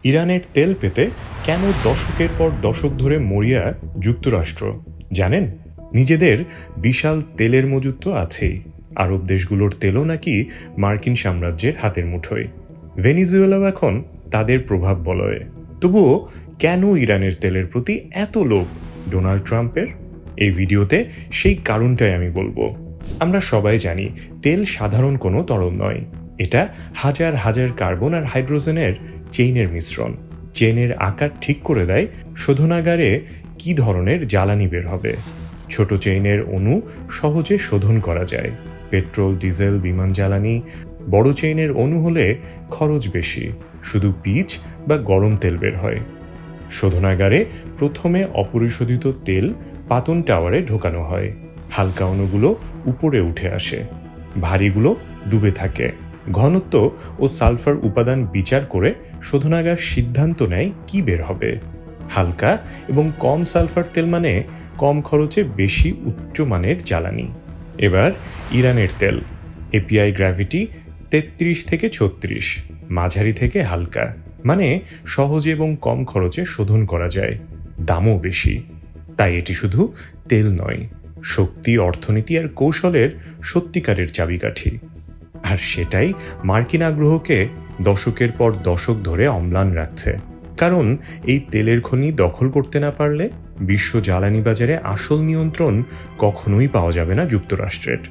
ইরানের তেল পেতে কেন দশকের পর দশক ধরে মরিয়া যুক্তরাষ্ট্র জানেন? নিজেদের বিশাল তেলের মজুত তো আছেই, আরব দেশগুলোর তেলও নাকি মার্কিন সাম্রাজ্যের হাতের মুঠোয়। ভেনিজুয়েলাও এখন তাদের প্রভাব বলয়ে। তবুও কেন ইরানের তেলের প্রতি এত লোভ ডোনাল্ড ট্রাম্পের? এই ভিডিওতে সেই কারণটাই আমি বলবো। আমরা সবাই জানি তেল সাধারণ কোনো তরল নয়, এটা হাজার হাজার কার্বন আর হাইড্রোজেনের চেইনের মিশ্রণ। চেইনের আকার ঠিক করে দেয় শোধনাগারে কি ধরনের জ্বালানি বের হবে। ছোট চেইনের অণু সহজে শোধন করা যায়, পেট্রোল, ডিজেল, বিমান জ্বালানি। বড় চেইনের অণু হলে খরচ বেশি, শুধু পিচ বা গরম তেল বের হয়। শোধনাগারে প্রথমে অপরিশোধিত তেল পাতন টাওয়ারে ঢোকানো হয়। হালকা অণুগুলো উপরে উঠে আসে, ভারীগুলো ডুবে থাকে। ঘনত্ব ও সালফার উপাদান বিচার করে শোধনাগার সিদ্ধান্ত নেয় কি বের হবে। হালকা এবং কম সালফার তেল মানে কম খরচে বেশি উচ্চমানের জ্বালানি। এবার ইরানের তেল এপিআই গ্র্যাভিটি 33 থেকে 36, মাঝারি থেকে হালকা, মানে সহজে এবং কম খরচে শোধন করা যায়, দামও বেশি। তাই এটি শুধু তেল নয়, শক্তি, অর্থনীতি আর কৌশলের সত্যিকারের চাবিকাঠি। আর সেটাই মার্কিন আগ্রহকে দশকের পর দশক ধরে অম্লান রাখছে। কারণ এই তেলের খনি দখল করতে না পারলে বিশ্ব জ্বালানি বাজারে আসল নিয়ন্ত্রণ কখনোই পাওয়া যাবে না যুক্তরাষ্ট্রের।